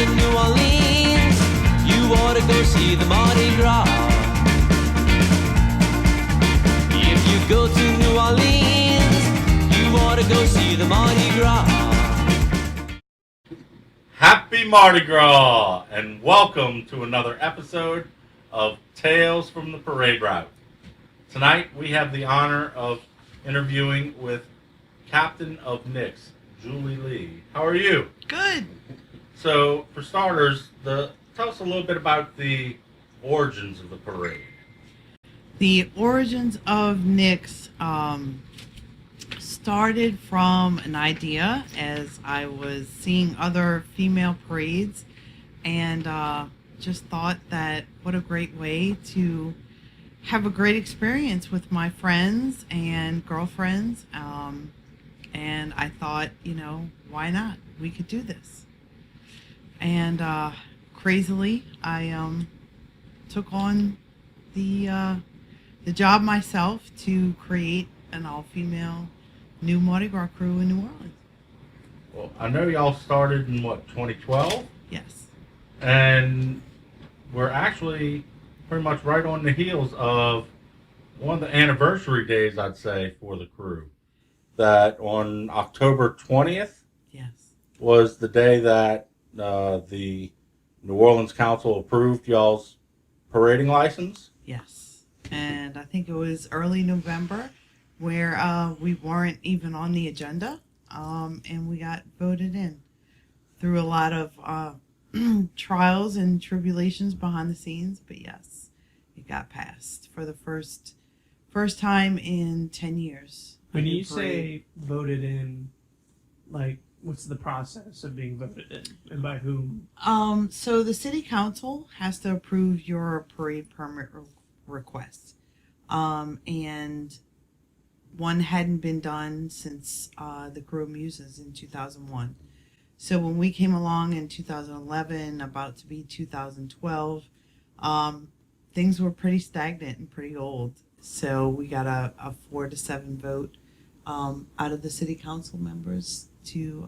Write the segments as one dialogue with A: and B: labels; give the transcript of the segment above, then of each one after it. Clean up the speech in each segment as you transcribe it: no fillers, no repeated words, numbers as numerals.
A: to New Orleans, you ought to go see the Mardi Gras. If you go to New Orleans, you ought to go see the Mardi Gras.
B: Happy Mardi Gras, and welcome to another episode of Tales from the Parade Route. Tonight we have the honor of interviewing with Captain of Nyx, Julie Lea. How are you?
C: Good.
B: So, for starters, tell us a little bit about the origins of the parade.
C: The origins of Nyx started from an idea as I was seeing other female parades and just thought that what a great way to have a great experience with my friends and girlfriends. And I thought, why not? We could do this. And crazily, I took on the job myself to create an all-female new Mardi Gras crew in New Orleans.
B: Well, I know y'all started in, 2012?
C: Yes.
B: And we're actually pretty much right on the heels of one of the anniversary days, I'd say, for the crew. That on October 20th
C: Yes.
B: was the day that the New Orleans Council approved y'all's parading license.
C: Yes. And I think it was early November where we weren't even on the agenda, and we got voted in through a lot of trials and tribulations behind the scenes. But yes, it got passed for the first time in 10 years.
D: When you say voted in, what's the process of being voted in, and by whom?
C: So the city council has to approve your parade permit request, and one hadn't been done since the Krewe Muses in 2001. So when we came along in 2011, about to be 2012, things were pretty stagnant and pretty old. So we got a 4-7 vote out of the city council members to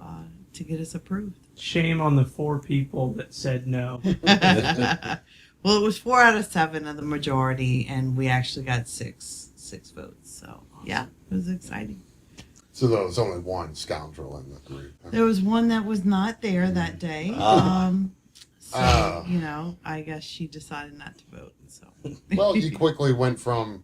C: get us approved.
D: Shame on the 4 people that said no.
C: Well, it was 4 out of 7 of the majority, and we actually got six votes. So yeah, it was exciting.
E: So there was only one scoundrel in the group.
C: There was one that was not there that day. I guess she decided not to vote. So
E: Well, you quickly went from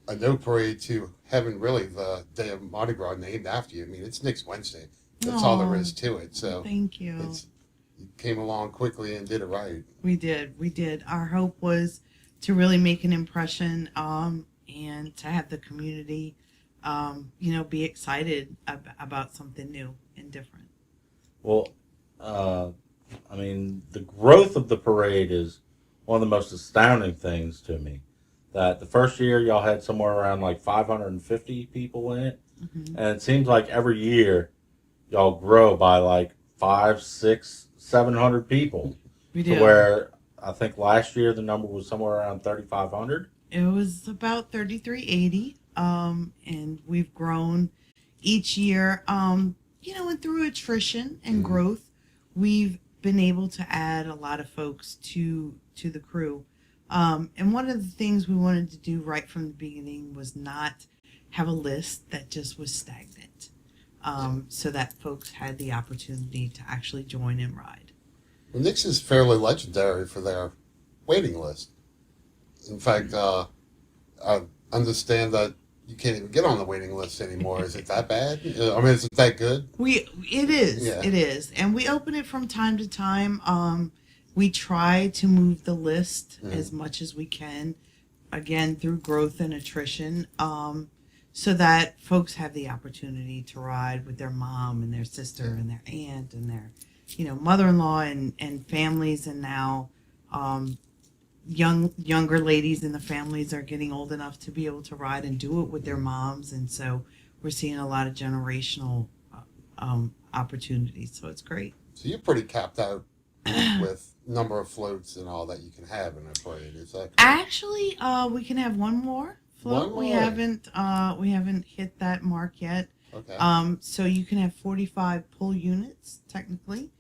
E: a no parade to having really the day of Mardi Gras named after you. I mean, it's next Wednesday. That's all there is to it. So
C: thank you.
E: You came along quickly and did it right.
C: We did. Our hope was to really make an impression, and to have the community, be excited about something new and different.
B: Well, the growth of the parade is one of the most astounding things to me. That the first year y'all had somewhere around 550 people in it,
C: Mm-hmm.
B: and it seems like every year y'all grow by 500, 600, 700 people.
C: We do.
B: To where I think last year the number was somewhere around 3,500.
C: It was about 3,380, and we've grown each year. And through attrition and growth, we've been able to add a lot of folks to the crew. And one of the things we wanted to do right from the beginning was not have a list that just was stagnant, so that folks had the opportunity to actually join and ride.
E: Well, Nyx is fairly legendary for their waiting list. In fact, I understand that you can't even get on the waiting list anymore. Is it that bad? Is it that good?
C: It is. And we open it from time to time. We try to move the list as much as we can, again, through growth and attrition, so that folks have the opportunity to ride with their mom and their sister and their aunt and their, mother-in-law and families. And now younger ladies in the families are getting old enough to be able to ride and do it with their moms. And so we're seeing a lot of generational opportunities. So it's great.
E: So you're pretty capped out with number of floats and all that you can have in a parade. Is that correct?
C: Actually, we can have one more float.
E: One more?
C: We haven't hit that mark yet.
E: Okay.
C: So you can have 45 pull units technically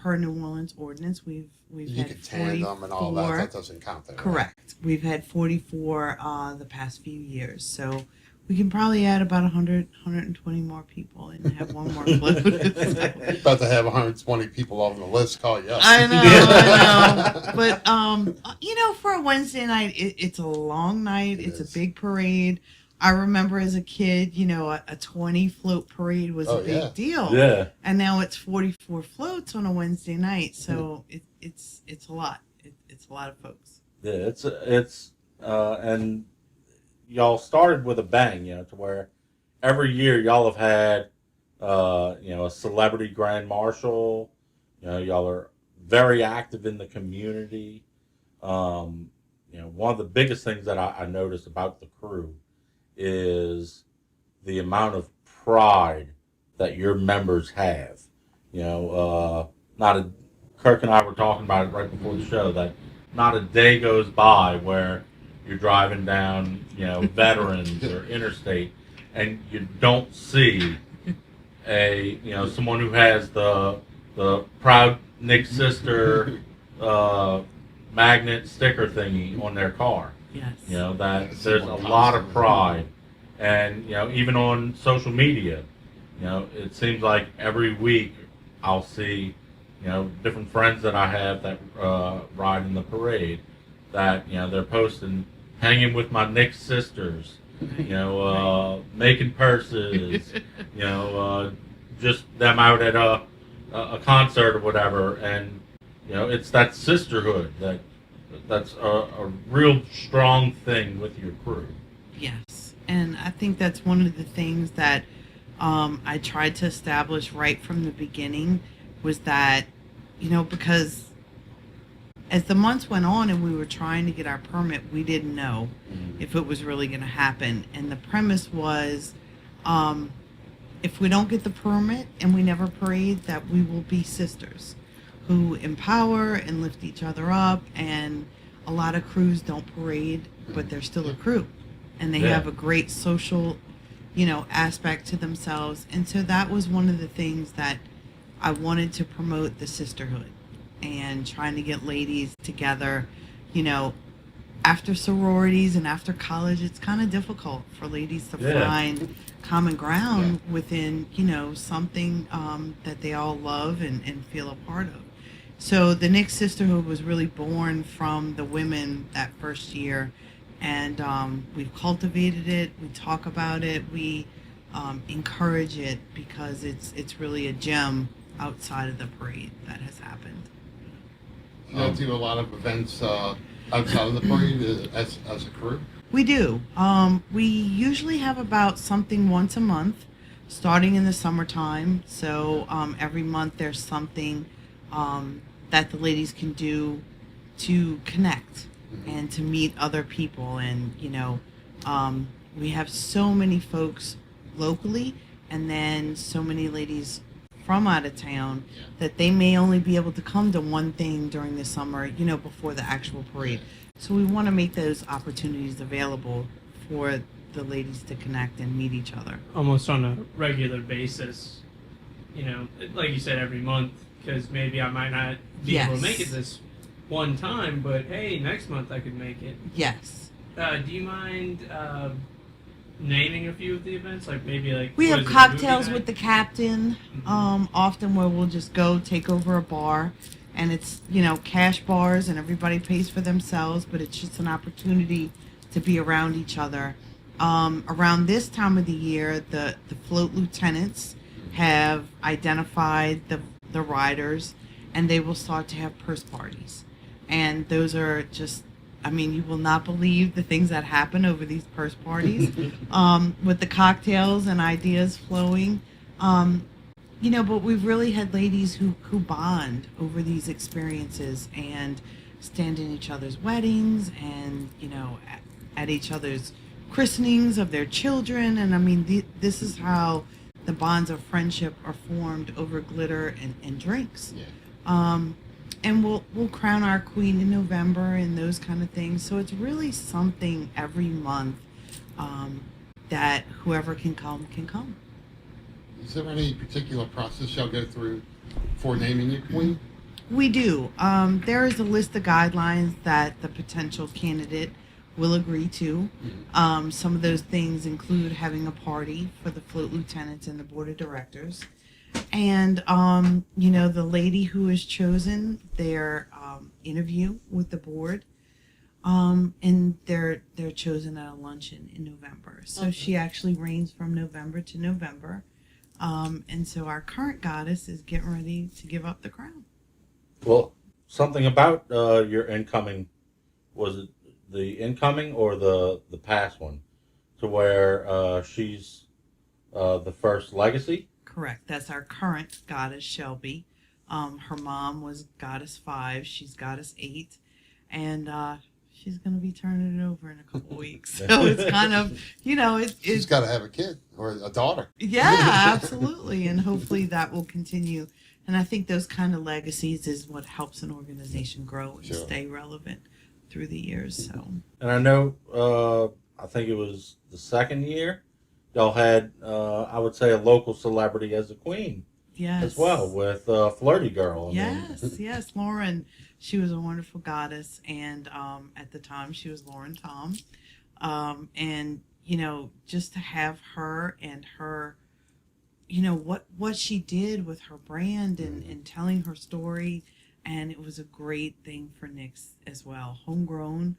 C: per New Orleans ordinance, we've
E: You
C: had
E: could tandem and all that.
C: 44.
E: That doesn't count there. Right?
C: Correct. We've had 44 the past few years, so we can probably add about 100, 120 more people and have one more float.
E: About to have 120 people on the list call you up.
C: I know. But, for a Wednesday night, it's a long night.
E: It
C: It's
E: is.
C: a big parade. I remember as a kid, a 20 float parade was a big deal.
B: Yeah.
C: And now it's 44 floats on a Wednesday night. So it's a lot. It's a lot of folks.
B: Yeah, it's and y'all started with a bang, to where every year y'all have had, a celebrity grand marshal. Y'all are very active in the community. One of the biggest things that I noticed about the crew is the amount of pride that your members have. Kirk and I were talking about it right before the show, that not a day goes by where you're driving down, Veterans or Interstate, and you don't see someone who has the proud Nyx sister magnet sticker thingy on their car.
C: Yes.
B: That there's a lot of pride, and even on social media, it seems like every week I'll see different friends that I have that ride in the parade, that they're posting, hanging with my Nyx sisters, making purses, just them out at a concert or whatever, and it's that sisterhood that's a real strong thing with your crew.
C: Yes, and I think that's one of the things that I tried to establish right from the beginning, was that, because as the months went on and we were trying to get our permit, we didn't know if it was really going to happen. And the premise was, if we don't get the permit and we never parade, that we will be sisters who empower and lift each other up. And a lot of crews don't parade, but they're still a crew, and they have a great social, aspect to themselves. And so that was one of the things that I wanted to promote, the sisterhood, and trying to get ladies together. After sororities and after college, it's kind of difficult for ladies to find common ground within, something that they all love and feel a part of. So the Nyx Sisterhood was really born from the women that first year, and we've cultivated it. We talk about it. We encourage it, because it's really a gem outside of the parade that has happened.
E: You do a lot of events outside of the parade as a crew?
C: We do. We usually have about something once a month, starting in the summertime. So every month there's something that the ladies can do to connect and to meet other people. And, we have so many folks locally, and then so many ladies from out of town that they may only be able to come to one thing during the summer, before the actual parade. So we want to make those opportunities available for the ladies to connect and meet each other.
D: Almost on a regular basis, like you said, every month, because maybe I might not be able to make it this one time, but hey, next month I could make it.
C: Yes.
D: Do you mind naming a few of the events? Like maybe
C: we
D: what
C: have
D: is it,
C: cocktails
D: movie
C: with the
D: night?
C: captain, often, where we'll just go take over a bar, and it's cash bars and everybody pays for themselves, but it's just an opportunity to be around each other. Around this time of the year, the float lieutenants have identified the riders, and they will start to have purse parties, and those are just, you will not believe the things that happen over these purse parties, with the cocktails and ideas flowing. But we've really had ladies who bond over these experiences and stand in each other's weddings and, at each other's christenings of their children. And this is how the bonds of friendship are formed over glitter and drinks.
E: Yeah.
C: And we'll crown our queen in November and those kind of things. So it's really something every month that whoever can come can come.
E: Is there any particular process y'all go through for naming your queen?
C: We do. There is a list of guidelines that the potential candidate will agree to. Some of those things include having a party for the float lieutenants and the board of directors. And, the lady who is chosen, their interview with the board, and they're chosen at a luncheon in November. So she actually reigns from November to November. And so our current goddess is getting ready to give up the crown.
B: Well, something about your incoming, was it the incoming or the past one, to where she's the first legacy?
C: Correct. That's our current goddess, Shelby. Her mom was goddess 5. She's goddess 8. And she's going to be turning it over in a couple weeks. So it's kind of,
E: She's got to have a kid or a daughter.
C: Yeah, absolutely. And hopefully that will continue. And I think those kind of legacies is what helps an organization grow and stay relevant through the years. So. And
B: I know, I think it was the second year, y'all had, I would say, a local celebrity as a queen.
C: Yes.
B: As well, with Flirty Girl.
C: Yes, Lauren. She was a wonderful goddess, and at the time she was Lauren Tom. And, just to have her and her, what she did with her brand and telling her story, and it was a great thing for Nyx as well. Homegrown,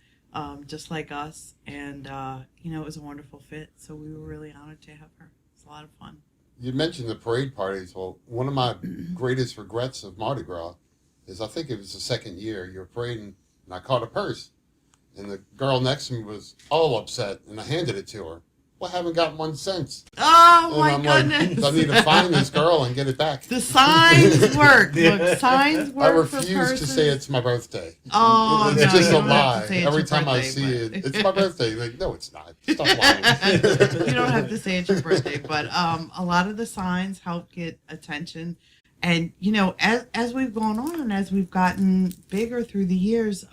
C: just like us, and, it was a wonderful fit, so we were really honored to have her. It's a lot of fun.
E: You mentioned the parade parties. Well, one of my greatest regrets of Mardi Gras is I think it was the second year you were parading, and I caught a purse, and the girl next to me was all upset, and I handed it to her. Well, I haven't got 1 cent.
C: Oh,
E: and
C: my goodness.
E: Like, I need to find this girl and get it back.
C: The signs work. Look, signs work.
E: I refuse to say it's my birthday.
C: Oh,
E: it's just a
C: don't have
E: lie.
C: to say it's
E: Every
C: your
E: time I
C: birthday,
E: see
C: but-
E: it, it's my birthday. Like, no, it's not. Stop lying.
C: You don't have to say it's your birthday, but a lot of the signs help get attention. And, as we've gone on and as we've gotten bigger through the years,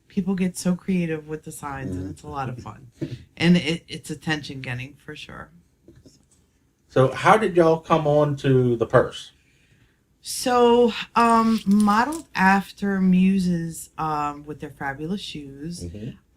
C: people get so creative with the signs, and it's a lot of fun. And it's attention getting for sure.
B: So how did y'all come on to the purse?
C: So, modeled after Muses with their fabulous shoes,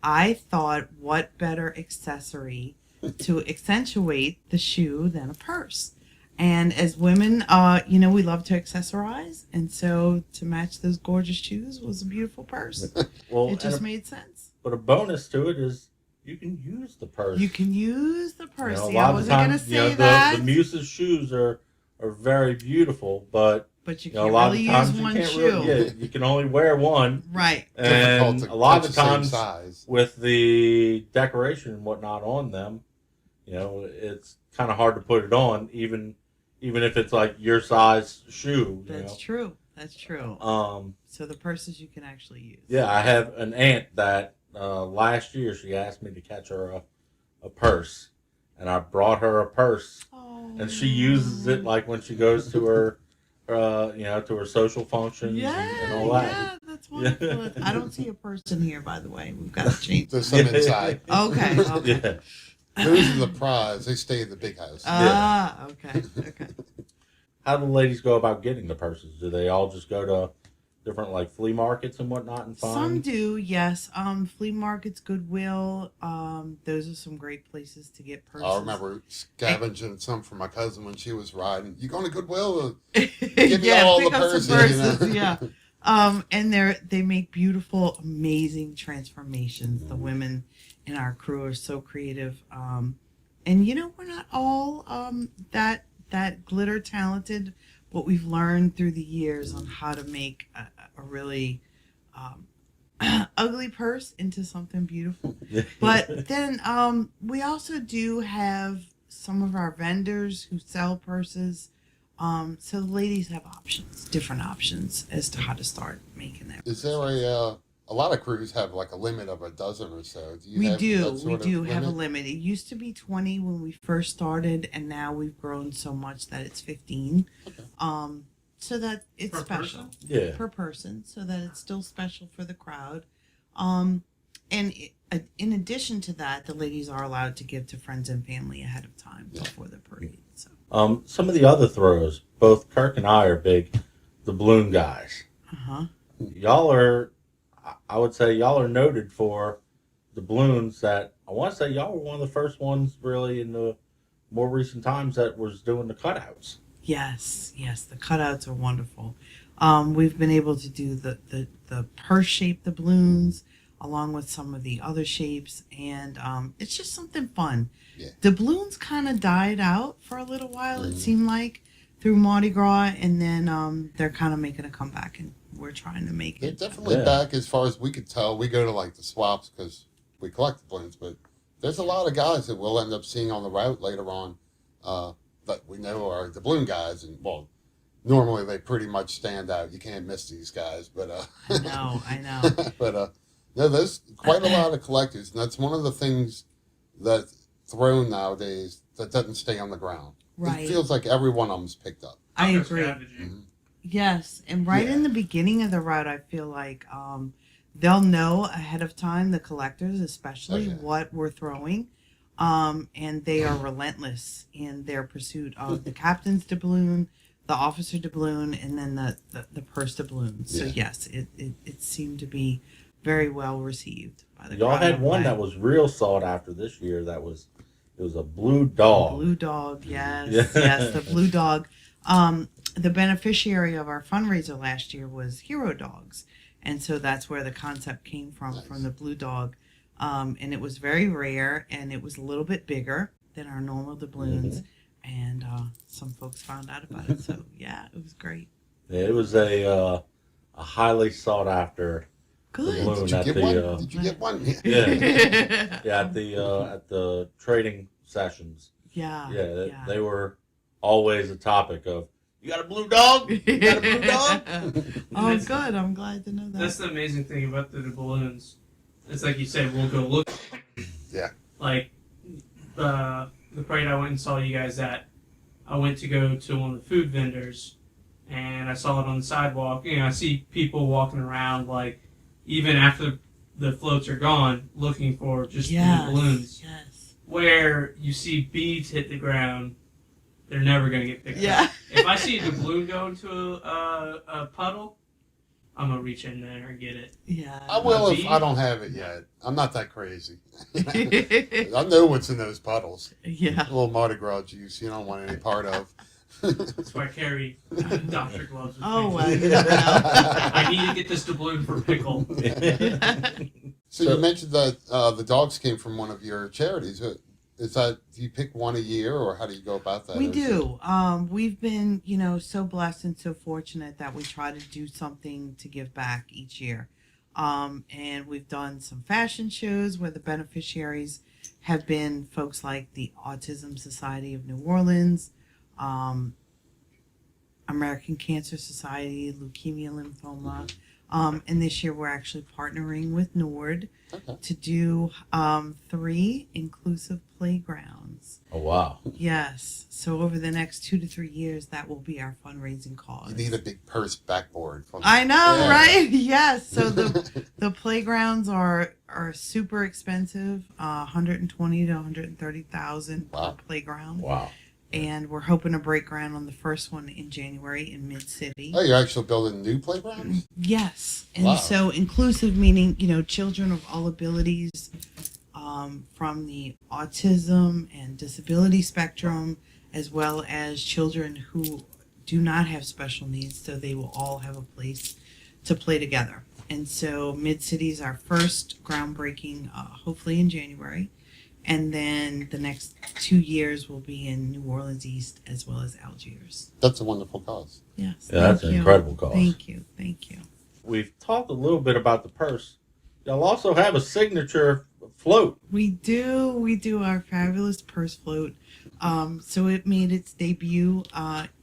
C: I thought what better accessory to accentuate the shoe than a purse. And as women, we love to accessorize. And so to match those gorgeous shoes was a beautiful purse.
B: Well,
C: it just made sense.
B: But a bonus to it is you can use the purse.
C: You can use the purse.
B: A
C: See,
B: lot
C: I
B: of
C: wasn't
B: times,
C: going to say that.
B: The Muses shoes are very beautiful, but
C: you
B: a
C: can't
B: lot
C: really
B: of times
C: use one
B: you can't
C: shoe.
B: you can only wear one.
C: Right.
B: And
E: Difficult to
B: a lot of
E: catch the same
B: times
E: size.
B: with the decoration and whatnot on them, it's kind of hard to put it on, even if it's like your size shoe.
C: That's true. That's true. So the purses you can actually use.
B: Yeah, I have an aunt that last year she asked me to catch her a purse, and I brought her a purse, and she uses it like when she goes to her, to her social functions and all that.
C: Yeah, that's wonderful. I don't see a person here, by the way. We've got to change.
E: There's some inside.
C: Okay.
B: Yeah.
E: Those are the prize. They stay in the big house.
C: Okay.
B: How do the ladies go about getting the purses? Do they all just go to different like flea markets and whatnot and find?
C: Some do, yes. Flea markets, Goodwill. Those are some great places to get purses.
E: I remember scavenging some for my cousin when she was riding. You going to Goodwill? Give me all the
C: pick up some
E: purses.
C: Yeah. And they make beautiful, amazing transformations. The women in our crew are so creative. And we're not all that glitter talented, but we've learned through the years on how to make a really ugly purse into something beautiful. But then we also do have some of our vendors who sell purses. So the ladies have different options as to how to start making that.
E: Is there a lot of crews have like a limit of a dozen or so?
C: We do have a limit. It used to be 20 when we first started, and now we've grown so much that it's 15. Okay. So that it's
D: per
C: special.
D: Person?
B: Yeah.
C: Per person, so that it's still special for the crowd. And in addition to that, the ladies are allowed to give to friends and family ahead of time before the parade. So.
B: Some of the other throws, both Kirk and I are big, the balloon guys. Y'all are, I would say, y'all are noted for the balloons that, I want to say y'all were one of the first ones really in the more recent times that was doing the cutouts.
C: Yes, the cutouts are wonderful. We've been able to do the purse-shaped balloons along with some of the other shapes, and it's just something fun.
E: Yeah.
C: The balloons kind of died out for a little while, it seemed like, through Mardi Gras, and then they're kind of making a comeback, and we're trying to make
E: They're
C: it.
E: definitely back as far as we could tell. We go to like the swaps because we collect the balloons, but there's a lot of guys that we'll end up seeing on the route later on that we know are the balloon guys, and well, normally they pretty much stand out. You can't miss these guys, but
C: I know.
E: but no, there's quite a lot of collectors, and that's one of the things that's thrown nowadays that doesn't stay on the ground.
C: Right.
E: It feels like every one of them's picked up.
C: I agree.
E: Mm-hmm.
C: Yes, and right in the beginning of the route, I feel like they'll know ahead of time, the collectors especially, what we're throwing, and they are relentless in their pursuit of the captain's doubloon, the officer doubloon, and then the purse doubloon. So yes, it seemed to be very well received by the
B: Y'all
C: crowd.
B: had one that was real sought after this year. It was a blue dog.
C: Blue dog, yes, yes, the blue dog. The beneficiary of our fundraiser last year was Hero Dogs, and so that's where the concept came from the blue dog. And it was very rare, and it was a little bit bigger than our normal doubloons, and some folks found out about it. So yeah, it was great.
B: Yeah, it was a highly sought after.
C: Good.
B: Balloon
E: Did you get one? Yeah, at the trading sessions.
C: Yeah.
B: They were always a topic of, you got a blue dog? You got a blue dog?
C: Oh, good. I'm glad to know that.
D: That's the amazing thing about the balloons. It's like you said, we'll go look.
E: Yeah.
D: Like the parade I went and saw you guys at, I went to go to one of the food vendors, and I saw it on the sidewalk. I see people walking around, like, even after the floats are gone, looking for just the balloons.
C: Yes.
D: Where you see beads hit the ground, they're never going to get picked up. If I see a balloon go into a puddle, I'm going to reach in there and get it.
C: Yeah.
E: I will if I don't have it yet. I'm not that crazy. I know what's in those puddles.
C: Yeah.
E: A little Mardi Gras juice you don't want any part of.
D: That's why I carry doctor gloves with me.
C: Oh, well,
D: I need to get this doubloon for pickle.
E: So you mentioned that the dogs came from one of your charities. Is that, do you pick one a year, or how do you go about that?
C: We do. We've been, so blessed and so fortunate that we try to do something to give back each year. And we've done some fashion shows where the beneficiaries have been folks like the Autism Society of New Orleans, American Cancer Society, Leukemia Lymphoma. And this year we're actually partnering with NORD to do 3 inclusive playgrounds.
B: Oh, wow.
C: Yes. So over the next 2 to 3 years, that will be our fundraising cause.
E: You need a big purse backboard.
C: I know, right? Yes. So the playgrounds are super expensive, $120,000 to $130,000 per playground.
B: Wow.
C: And we're hoping to break ground on the first one in January in Mid-City.
E: Oh, you're actually building new playgrounds?
C: Yes. And so inclusive meaning, children of all abilities, from the autism and disability spectrum, as well as children who do not have special needs, so they will all have a place to play together. And so Mid-City is our first groundbreaking, hopefully in January. And then the next 2 years will be in New Orleans East as well as Algiers.
E: That's a wonderful cause.
C: Yes.
B: Yeah, that's an incredible cause.
C: Thank you.
B: We've talked a little bit about the purse. Y'all also have a signature float.
C: We do our fabulous purse float. So it made its debut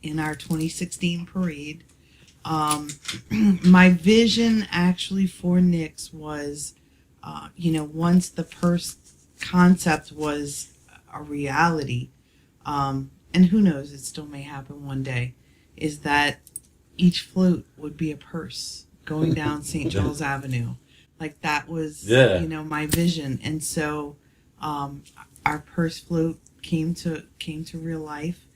C: in our 2016 parade. My vision actually for Nyx was, once the purse concept was a reality, and who knows, it still may happen one day, is that each float would be a purse going down St. Charles Avenue. Like that was, my vision. And so our purse float came to real life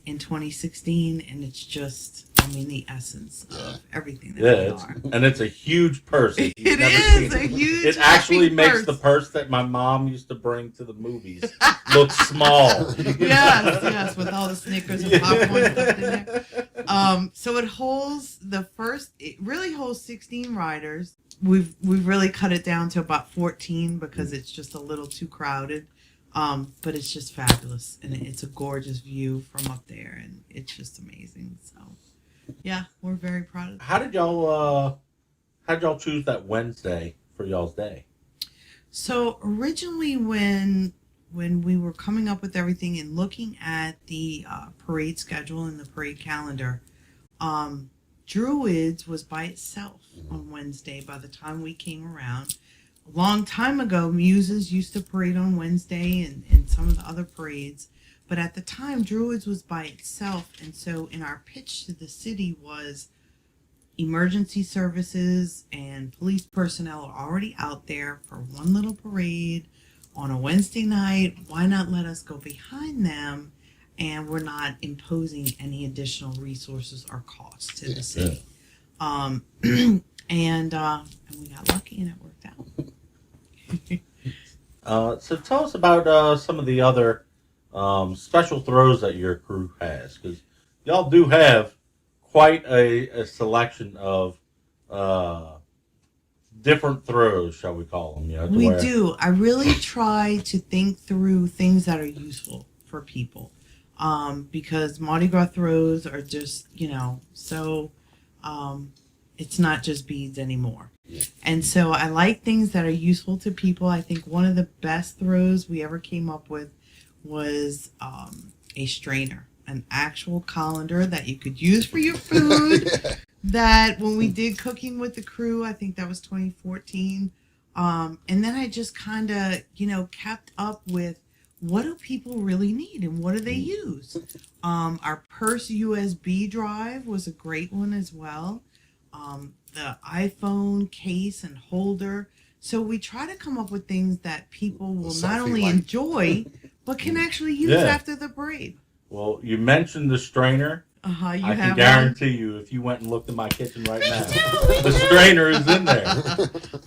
C: in 2016, and it's just I mean, the essence of everything that
B: Yeah,
C: we are.
B: and it's a huge purse. If you've
C: It
B: never
C: is
B: seen
C: a huge.
B: It actually
C: happy
B: makes
C: purse.
B: the purse that my mom used to bring to the movies look small.
C: Yes, with all the Snickers and popcorn stuff in there. So it really holds 16 riders. We've really cut it down to about 14 because it's just a little too crowded. But it's just fabulous, and it's a gorgeous view from up there, and it's just amazing. So, yeah, we're very proud of it.
B: How did y'all choose that Wednesday for y'all's day?
C: So originally, when we were coming up with everything and looking at the parade schedule and the parade calendar, Druids was by itself on Wednesday by the time we came around. A long time ago, Muses used to parade on Wednesday and some of the other parades. But at the time, Druids was by itself. And so in our pitch to the city was emergency services and police personnel are already out there for one little parade on a Wednesday night. Why not let us go behind them? And we're not imposing any additional resources or costs to the city. And we got lucky and it worked out.
B: So tell us about some of the other special throws that your crew has, because y'all do have quite a selection of different throws, shall we call them? You know,
C: We do. I really try to think through things that are useful for people, because Mardi Gras throws are just, so it's not just beads anymore. Yeah. And so I like things that are useful to people. I think one of the best throws we ever came up with was a strainer, an actual colander that you could use for your food. That when we did Cooking with the Krewe, I think that was 2014. And then I just kind of, kept up with what do people really need and what do they use? Our purse USB drive was a great one as well. The iPhone case and holder. So we try to come up with things that people will not only enjoy, but can actually use after the parade.
B: Well, you mentioned the strainer. I can guarantee you, if you went and looked in my kitchen right now, the strainer is in there.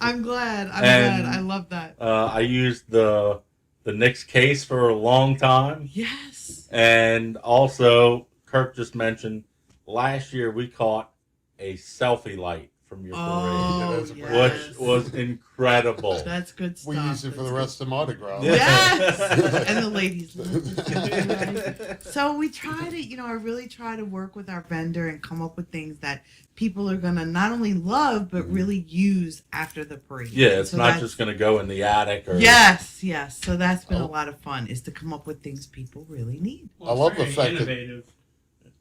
C: I'm glad. I love that.
B: I used the Nyx case for a long time.
C: Yes.
B: And also, Kirk just mentioned, last year we caught a selfie light from your parade, which was incredible.
C: That's good stuff.
E: We use it for the rest of Mardi Gras.
C: Yes, and the ladies love it. So we try to, I really try to work with our vendor and come up with things that people are going to not only love, but really use after the parade.
B: Yeah, it's not just going to go in the attic. Or...
C: Yes. So that's been a lot of fun, is to come up with things people really need.
D: Well, I love the fact innovative.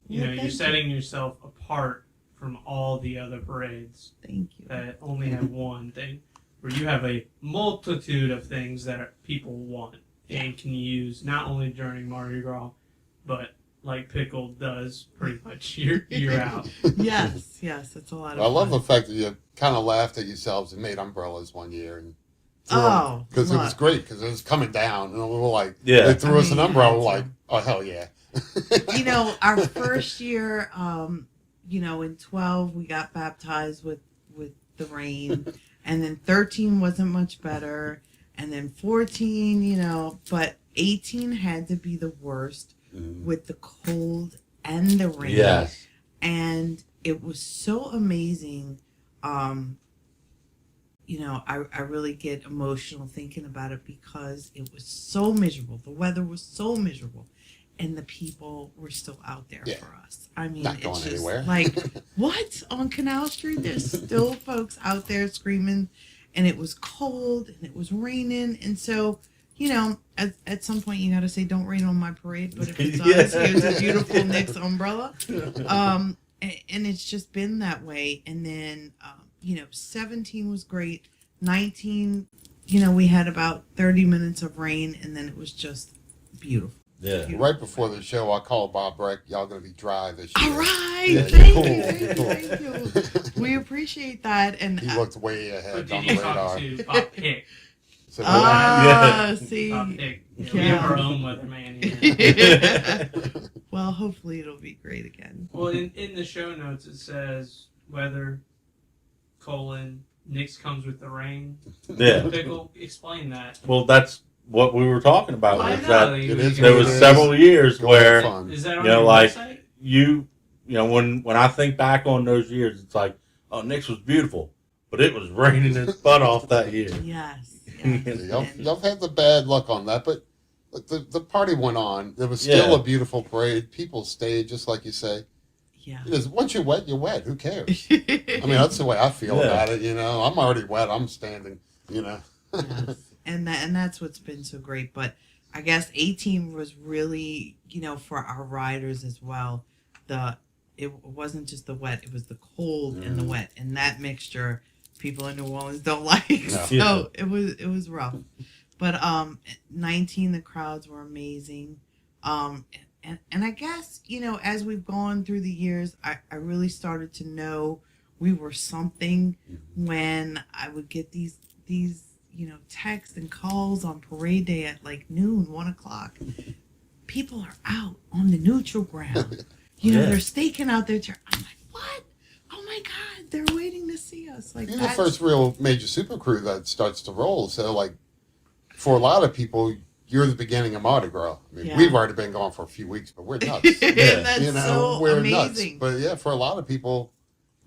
D: You're setting yourself apart from all the other parades.
C: Thank you.
D: That only have one thing, where you have a multitude of things that people want and can use not only during Mardi Gras, but like Pickle does pretty much year out.
C: Yes, it's a lot of fun.
E: I love the fact that you kind of laughed at yourselves and made umbrellas one year. And because it was great, because it was coming down, and we were like, they threw us an umbrella, like, oh, hell yeah.
C: Our first year, in 12, we got baptized with the rain, and then 13 wasn't much better, and then 14, but 18 had to be the worst with the cold and the rain.
B: Yes.
C: And it was so amazing. I really get emotional thinking about it because it was so miserable. The weather was so miserable. And the people were still out there for us. I mean,
E: not going
C: it's just
E: anywhere.
C: Like, what? On Canal Street, there's still folks out there screaming, and it was cold, and it was raining. And so, at some point, you got to say, don't rain on my parade. But if it does, here's a beautiful Nyx umbrella. And it's just been that way. And then, 17 was great. 19, we had about 30 minutes of rain, and then it was just beautiful.
B: Yeah.
E: Right before the show, I called Bob Breck. Y'all going to be dry this year.
C: All right. Thank you. We appreciate that. And
E: he looked way ahead
D: But
E: on
D: did
E: the radar.
D: you talk to Bob Pick?
E: So
C: see.
D: Bob Pick Yeah, we have our own weatherman here.
C: Well, hopefully it'll be great again.
D: Well, in the show notes it says weather, Nyx comes with the rain.
B: Yeah.
D: Pickle, explain that.
B: Well, that's what we were talking about.
D: I
B: Is
D: know,
B: that
D: like,
E: it is
B: there
E: what
B: was
E: it is.
B: several years
E: Go
B: where
E: have fun.
D: Is that on
B: You know,
D: your
B: like-
D: website?
B: you know, when I think back on those years, it's like, oh, Nyx was beautiful, but it was raining its butt off that year.
C: Yes.
E: Y'all had the bad luck on that, but look, the party went on. There was still a beautiful parade. People stayed, just like you say.
C: Yeah.
E: It is, once you're wet, you're wet. Who cares? I mean, that's the way I feel about it. You know, I'm already wet. I'm standing. You know.
C: Yes. And that's what's been so great. But I guess 18 was really, for our riders as well. It wasn't just the wet; it was the cold and the wet, and that mixture people in New Orleans don't like.
E: No.
C: So it was rough. But 19, the crowds were amazing. And I guess, as we've gone through the years, I really started to know we were something when I would get these texts and calls on parade day at like noon, 1 o'clock. People are out on the neutral ground. They're staking out their turn. I'm like, what? Oh my God, they're waiting to see us. Like,
E: You're the first real major super crew that starts to roll. So, like, for a lot of people, you're the beginning of Mardi Gras. I mean, we've already been gone for a few weeks, but we're nuts.
C: That's so
E: we're
C: amazing.
E: nuts. But yeah, for a lot of people,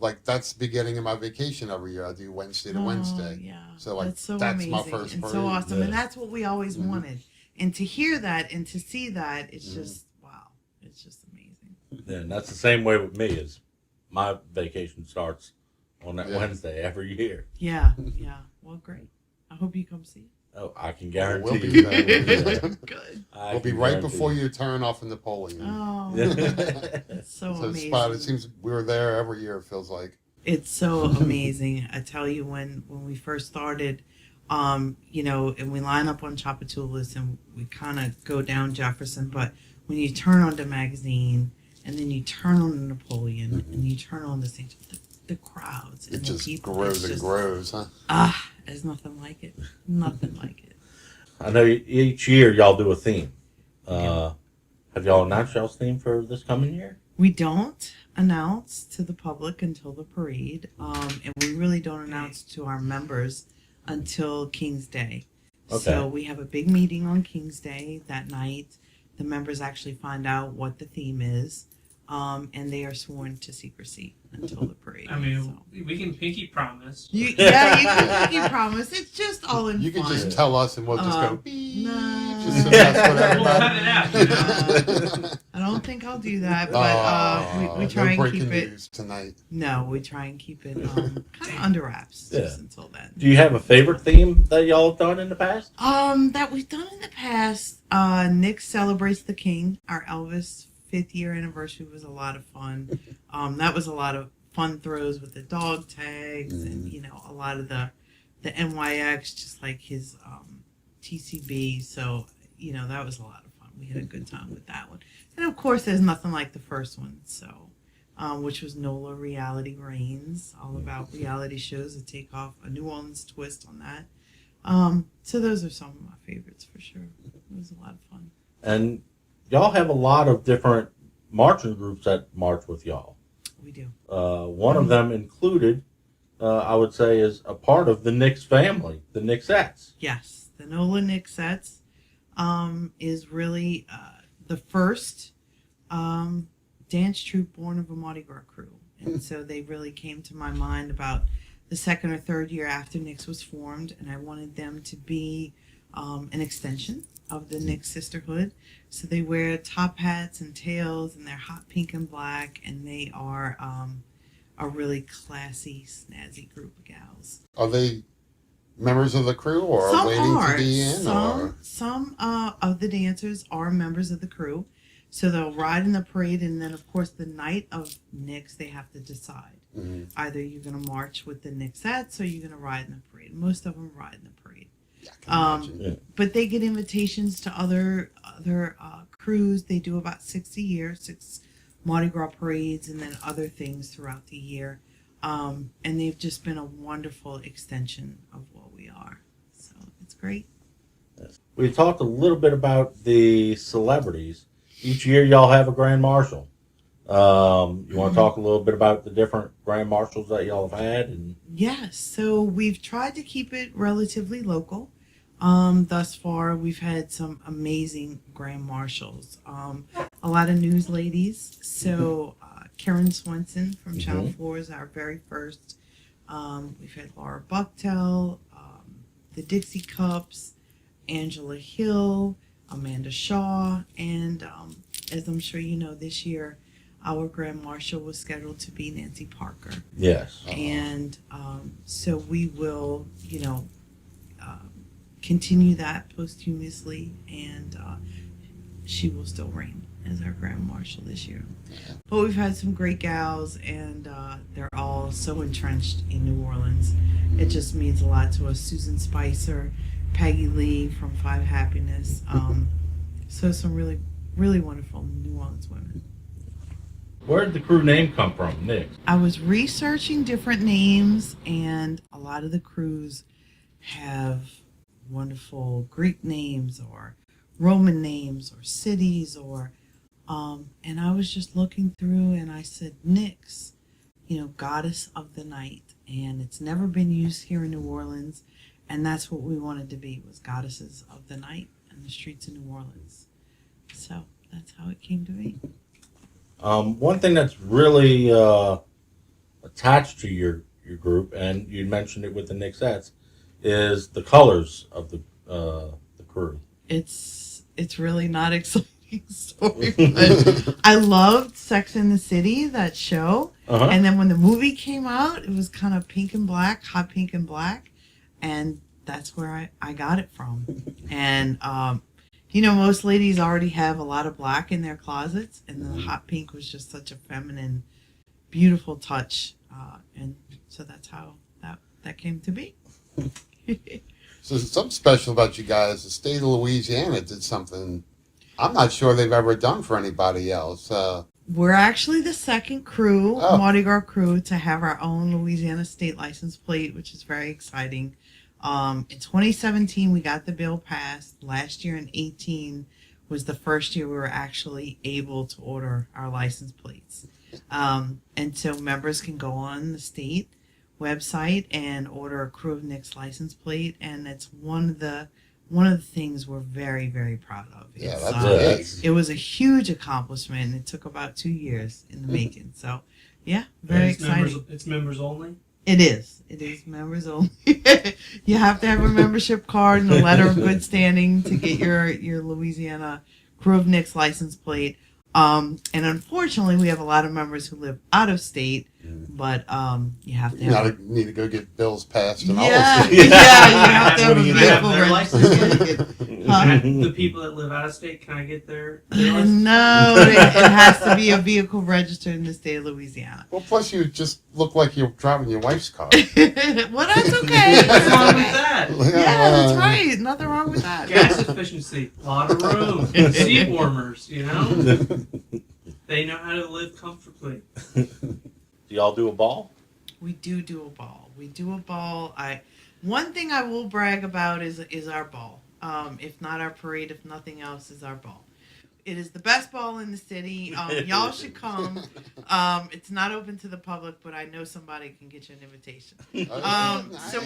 E: like, that's the beginning of my vacation every year. I do Wednesday to Wednesday.
C: Yeah.
E: So, like,
C: that's so
E: that's
C: amazing
E: my first
C: and
E: parade.
C: so awesome.
B: Yeah.
C: And that's what we always wanted. And to hear that and to see that, it's just, wow. It's just amazing.
B: Yeah, and that's the same way with me. Is my vacation starts on that Wednesday every year.
C: Yeah. Yeah. Well, great. I hope you come see it.
B: Oh, I can guarantee
E: We'll be
B: you.
E: there.
C: Good.
E: We'll be right before you turn off in Napoleon.
C: Oh,
B: Yeah.
C: it's so
E: So
C: amazing.
E: spot. It seems we're there every year. It feels like.
C: It's so amazing. I tell you, when we first started, and we line up on Chapatulas and we kind of go down Jefferson, but when you turn on the magazine and then you turn on the Napoleon and you turn on the St. The crowds and
E: It
C: the
E: just
C: people,
E: grows
C: it's
E: and
C: just,
E: grows, huh?
C: there's nothing like it. Nothing like it.
B: I know each year y'all do a theme.
C: Yeah.
B: Have y'all announced y'all's theme for this coming year?
C: We don't announce to the public until the parade, and we really don't announce to our members until King's Day.
B: Okay.
C: So we have a big meeting on King's Day that night. The members actually find out what the theme is, and they are sworn to secrecy until the parade.
D: I mean,
C: so.
D: we can pinky promise.
C: You can promise. It's just all in
E: You
C: fun.
E: can just tell us and we'll just go beep.
C: No.
E: Just so that's what
D: We'll cut
E: everybody.
D: it out.
C: I don't think I'll do that, but we try
E: no
C: and
E: breaking
C: keep it.
E: news tonight.
C: No, we try and keep it kind of under wraps just until then.
B: Do you have a favorite theme that y'all have done in the past?
C: That we've done in the past. Nyx celebrates the king. Our Elvis 5th year anniversary was a lot of fun. That was a lot of fun throws with the dog tags and a lot of the NYX, just like his TCB. So that was a lot of fun. We had a good time with that one. And of course, there's nothing like the first one. So, which was NOLA Reality Reigns, all about reality shows that take off a New Orleans twist on that. So those are some of my favorites for sure. It was a lot of fun.
B: And y'all have a lot of different marching groups that march with y'all.
C: We do.
B: One of them included, I would say, is a part of the Nyx family, the Nyxettes.
C: Yes, the NOLA Nyxettes is really the first dance troupe born of a Mardi Gras crew. And so they really came to my mind about the second or third year after Nyx was formed, and I wanted them to be an extension of the Nyx sisterhood. So they wear top hats and tails, and they're hot pink and black, and they are a really classy, snazzy group of gals.
E: Are they members of the crew or
C: Some
E: waiting
C: are.
E: to be in?
C: Some of the dancers are members of the crew. So they'll ride in the parade, and then, of course, the night of Nyx, they have to decide.
E: Mm-hmm.
C: Either you're going to march with the Nyxettes or you're going to ride in the parade. Most of them ride in the parade.
E: Yeah, I can imagine.
C: But they get invitations to other crews. They do about 6 a year, 6 Mardi Gras parades, and then other things throughout the year. And they've just been a wonderful extension of what we are. So it's great.
B: We talked a little bit about the celebrities. Each year, y'all have a grand marshal. You want to talk a little bit about the different grand marshals that y'all have had? And
C: Yes, so we've tried to keep it relatively local. Thus far, we've had some amazing grand marshals. A lot of news ladies. So Karen Swenson from Channel 4 is our very first. We've had Laura Bucktel, the Dixie Cups, Angela Hill, Amanda Shaw, and as I'm sure you know, this year our grand marshal was scheduled to be Nancy Parker.
B: yes.
C: And so we will, continue that posthumously, and she will still reign as our grand marshal this year. But we've had some great gals, and they're all so entrenched in New Orleans. It just means a lot to us. Susan Spicer, Peggy Lee from Five Happiness. So some really, really wonderful New Orleans women.
B: Where did the crew name come from, Nyx?
C: I was researching different names, and a lot of the crews have wonderful Greek names or Roman names or cities, or and I was just looking through, and I said Nyx, goddess of the night, and it's never been used here in New Orleans, and that's what we wanted to be, was goddesses of the night in the streets of New Orleans. So that's how it came to be.
B: One thing that's really attached to your group, and you mentioned it with the Nyxettes, is the colors of the crew.
C: It's really not exciting story, but I loved Sex and the City, that show. And then when the movie came out, it was kind of pink and black, hot pink and black, and that's where I got it from. And most ladies already have a lot of black in their closets, and the hot pink was just such a feminine, beautiful touch, and so that's how that came to be.
E: So something special about you guys. The state of Louisiana did something I'm not sure they've ever done for anybody else.
C: We're actually the second crew,
E: Oh.
C: Mardi Gras crew, to have our own Louisiana state license plate, which is very exciting. In 2017, we got the bill passed. Last year in 2018 was the first year we were actually able to order our license plates. And so members can go on the state website and order a Krewe of Nyx license plate, and it's one of the things we're very, very proud of.
E: Yeah,
C: It's,
E: that's big.
C: it was a huge accomplishment. It took about 2 years in the making. So, yeah, very exciting.
D: It's members only.
C: It is. It is members only. You have to have a membership card and a letter of good standing to get your Louisiana Krewe of Nyx license plate. And unfortunately, we have a lot of members who live out of state, but you have to have.
E: You need to go get bills passed and all
C: Yeah,
E: this.
C: you have to have a
E: What do you
C: vehicle
E: do?
D: Their
C: registration. Huh?
D: The people that live out of state, can I get their license?
C: No, it has to be a vehicle registered in the state of Louisiana.
E: Well, plus you just look like you're driving your wife's car.
C: Well, that's okay.
D: What's wrong with that?
C: Yeah, that's right. Nothing wrong with that.
D: Gas efficiency, a lot of room, seat warmers, They know how to live comfortably.
B: Do y'all do a ball?
C: We do a ball. One thing I will brag about is our ball. If not our parade, if nothing else, is our ball. It is the best ball in the city. Y'all should come. It's not open to the public, but I know somebody can get you an invitation. So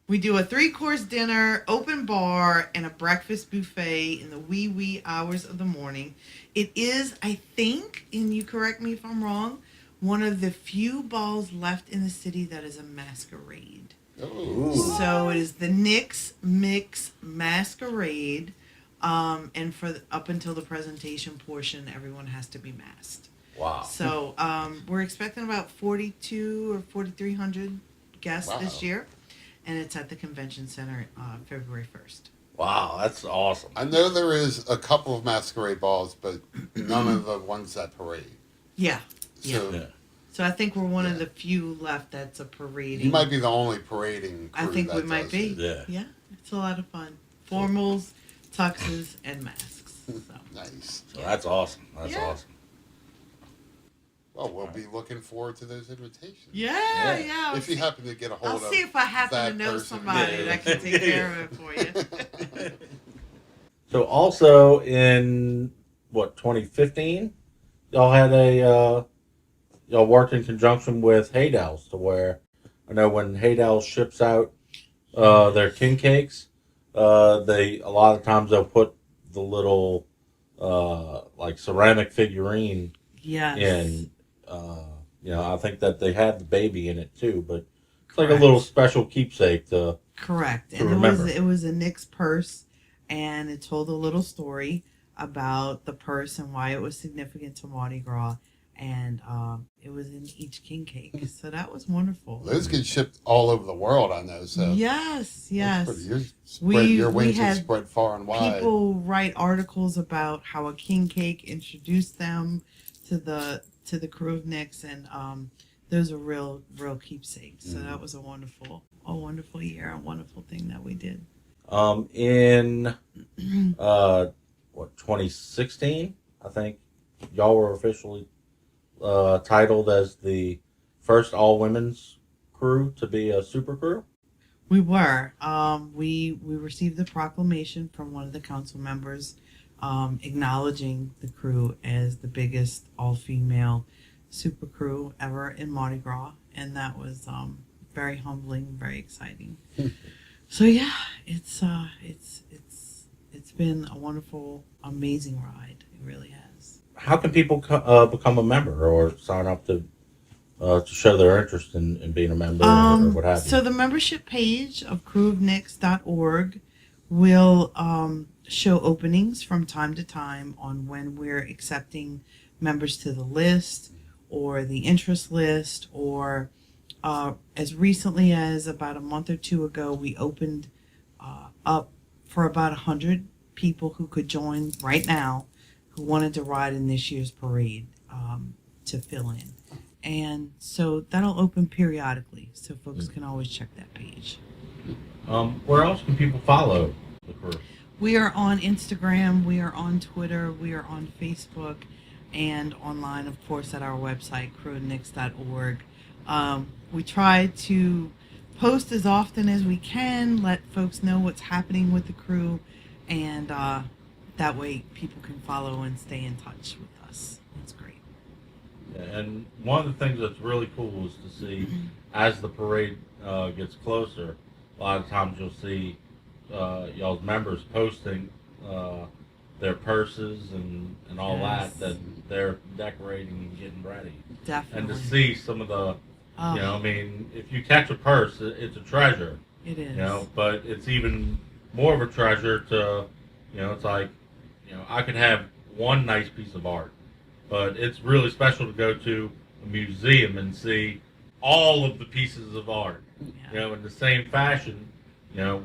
C: we do a 3-course dinner, open bar, and a breakfast buffet in the wee hours of the morning. It is, I think, and you correct me if I'm wrong, one of the few balls left in the city that is a masquerade.
E: Ooh.
C: So it is the Nyx Mix Masquerade, and up until the presentation portion, everyone has to be masked.
B: Wow.
C: So we're expecting about 4,200 or 4,300 guests this year, and it's at the convention center February 1st.
B: Wow, that's awesome.
E: I know there is a couple of masquerade balls, but none of the ones that parade.
C: Yeah.
E: So
B: Yeah.
C: So I think we're one of the few left that's a parading.
E: you might be the only parading crew
C: I think we
E: that
C: might
E: does
C: be.
E: it.
B: Yeah.
C: Yeah, it's a lot of fun. Formals, tuxes, and masks. So.
E: Nice.
B: So that's awesome. That's
C: Yeah.
B: awesome.
E: Well, Oh, we'll be looking forward to those invitations.
C: Yeah.
E: If you happen to get a hold
C: I'll
E: of
C: see if I happen
E: that
C: to know
E: person.
C: somebody that can take care of it for you.
B: So also in 2015, y'all had y'all worked in conjunction with Haydell's to where I know when Haydell's ships out their king cakes, they a lot of times they'll put the little like ceramic figurine
C: Yes.
B: in. I think that they had the baby in it too, but it's like
C: Correct.
B: a little special keepsake to.
C: Correct.
B: To
C: And
B: remember.
C: it was a Nyx purse, and it told a little story about the purse and why it was significant to Mardi Gras, and it was in each king cake. So that was wonderful.
E: Those get shipped all over the world, I know. So
C: Yes.
E: your wings have
C: had
E: spread far and wide.
C: People write articles about how a king cake introduced them to the Krewe of Nyx, and those are real keepsakes. So that was a wonderful year, a wonderful thing that we did.
B: In 2016, I think y'all were officially titled as the first all women's crew to be a super crew.
C: We were. We received the proclamation from one of the council members acknowledging the crew as the biggest all-female super crew ever in Mardi Gras, and that was very humbling, very exciting. So yeah, it's been a wonderful, amazing ride. It really has.
B: How can people become a member or sign up to show their interest in being a member or what have you?
C: So the membership page of crewofnyx.org will show openings from time to time on when we're accepting members to the list or the interest list, or as recently as about a month or two ago, we opened up for about 100 people who could join right now who wanted to ride in this year's parade to fill in. And so that'll open periodically, so folks can always check that page.
B: Where else can people follow the crew?
C: We are on Instagram, we are on Twitter, we are on Facebook, and online, of course, at our website, crewofnyx.org. We try to post as often as we can, let folks know what's happening with the crew, and that way people can follow and stay in touch with us. It's great.
B: And one of the things that's really cool is to see as the parade gets closer, a lot of times you'll see y'all's members posting their purses and all that they're decorating and getting ready.
C: Definitely.
B: And to see some of the, if you catch a purse, it's a treasure.
C: It is.
B: But it's even more of a treasure to, it's like, I could have one nice piece of art, but it's really special to go to a museum and see all of the pieces of art, in the same fashion,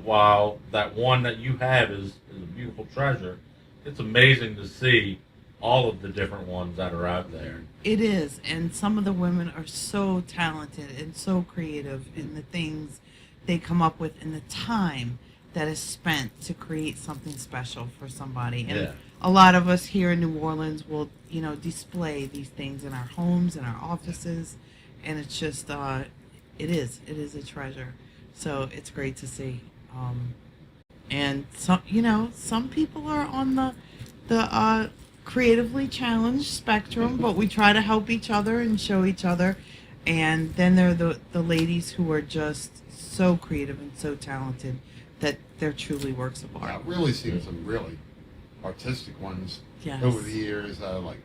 B: while that one that you have is a beautiful treasure. It's amazing to see all of the different ones that are out there.
C: It is, and some of the women are so talented and so creative in the things they come up with and the time that is spent to create something special for somebody. And a lot of us here in New Orleans will, display these things in our homes, in our offices, and it's just, it is a treasure. So it's great to see. And some people are on the creatively challenged spectrum, but we try to help each other and show each other. And then there are the ladies who are just so creative and so talented that they're truly works of art.
E: I've really seen some really artistic ones over the years.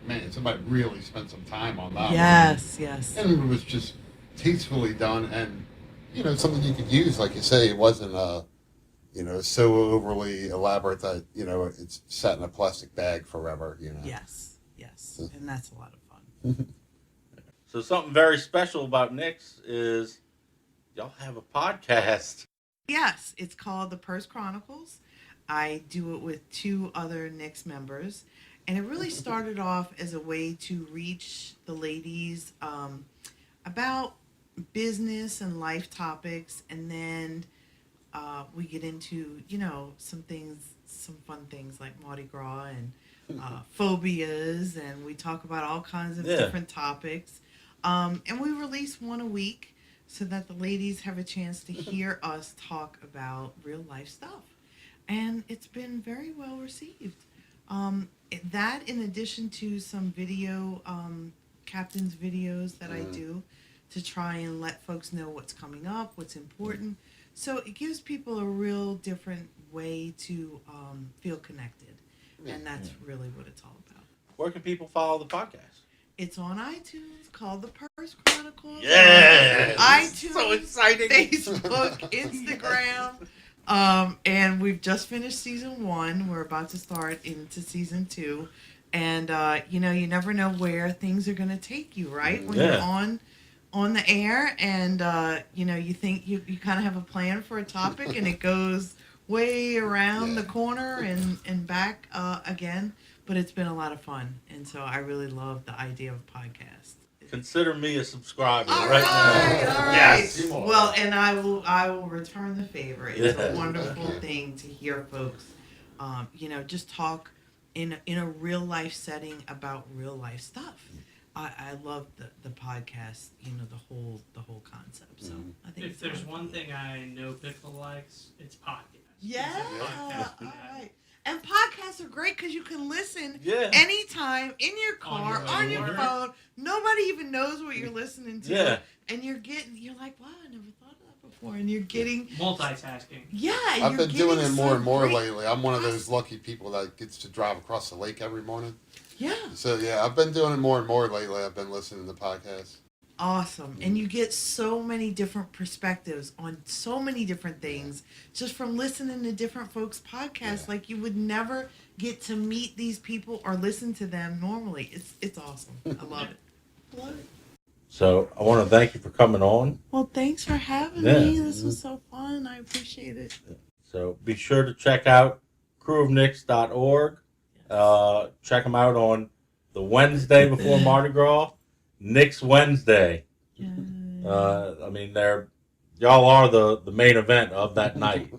E: Man, somebody really spent some time on that one.
C: Yes.
E: And it was just tastefully done, and something you could use. Like you say, it wasn't so overly elaborate that it's sat in a plastic bag forever. Yes,
C: and that's a lot of fun.
B: So something very special about Nyx is y'all have a podcast.
C: Yes, it's called The Purse Chronicles. I do it with 2 other Nyx members, and it really started off as a way to reach the ladies about business and life topics, and then we get into some fun things like Mardi Gras and phobias, and we talk about all kinds of different topics. And we release one a week so that the ladies have a chance to hear us talk about real life stuff. And it's been very well received. That, in addition to some video, captain's videos that I do to try and let folks know what's coming up, what's important. So it gives people a real different way to feel connected. And that's really what it's all about.
B: Where can people follow the podcast?
C: It's on iTunes, called The Purse Chronicles.
B: Yeah,
C: iTunes,
B: so exciting.
C: Facebook, Instagram. And we've just finished season 1. We're about to start into season 2. And, you never know where things are going to take you, right? When you're on the air and, you think you kind of have a plan for a topic and it goes way around the corner and back again. But it's been a lot of fun. And so I really love the idea of podcasts.
B: Consider me a subscriber
C: All
B: right
C: right.
B: now. Yes.
C: Well, and I will return the favor. It's a wonderful thing to hear folks, just talk in a real life setting about real life stuff. I love the podcast, the whole concept. So I think
D: if there's one thing I know Pickle likes, it's podcasts.
C: Yeah.
D: Podcasts.
C: All right. And podcasts are great because you can listen
B: Yeah.
C: anytime in your car, on your phone. Nobody even knows what you're listening to.
B: Yeah.
C: And you're like, wow, I never thought of that before. And you're getting
D: multitasking.
C: Yeah.
E: I've been doing it more and more
C: great
E: lately. I'm one of those lucky people that gets to drive across the lake every morning.
C: Yeah.
E: So, yeah, I've been doing it more and more lately. I've been listening to podcasts.
C: Awesome. And you get so many different perspectives on so many different things just from listening to different folks' podcasts. Like you would never get to meet these people or listen to them normally. It's awesome. I love it. Love it.
B: So I want to thank you for coming on.
C: Well, thanks for having me. This was so fun. I appreciate it.
B: So be sure to check out crewofnyx.org. Check them out on the Wednesday before Mardi Gras. Nyx Wednesday.
C: Yeah.
B: Y'all are the main event of that night,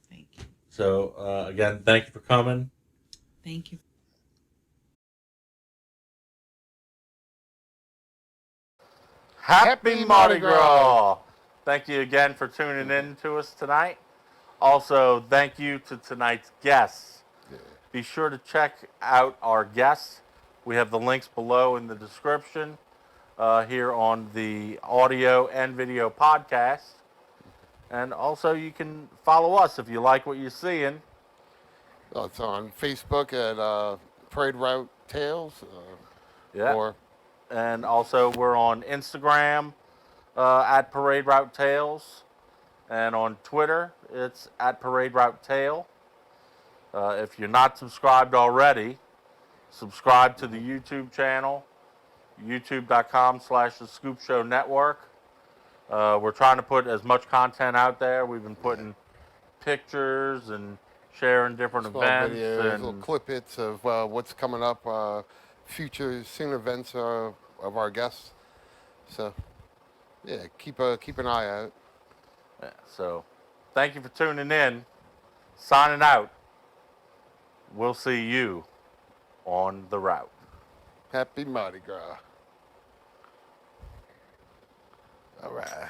C: Thank you.
B: So again, thank you for coming.
C: Thank you.
B: Happy Mardi Gras! Thank you again for tuning in to us tonight. Also, thank you to tonight's guests. Be sure to check out our guests. We have the links below in the description here on the audio and video podcast. And also you can follow us if you like what you're seeing.
E: Oh, it's on Facebook at Parade Route Tales.
B: And also we're on Instagram at Parade Route Tales. And on Twitter, it's at Parade Route Tale. If you're not subscribed already, subscribe to the YouTube channel, youtube.com/The Scoop Show Network. We're trying to put as much content out there. We've been putting pictures and sharing different events.
E: Videos,
B: and
E: little clip hits of what's coming up, future scene events of our guests. So, yeah, keep an eye out.
B: Yeah, so, thank you for tuning in. Signing out. We'll see you on the route.
E: Happy Mardi Gras. All right.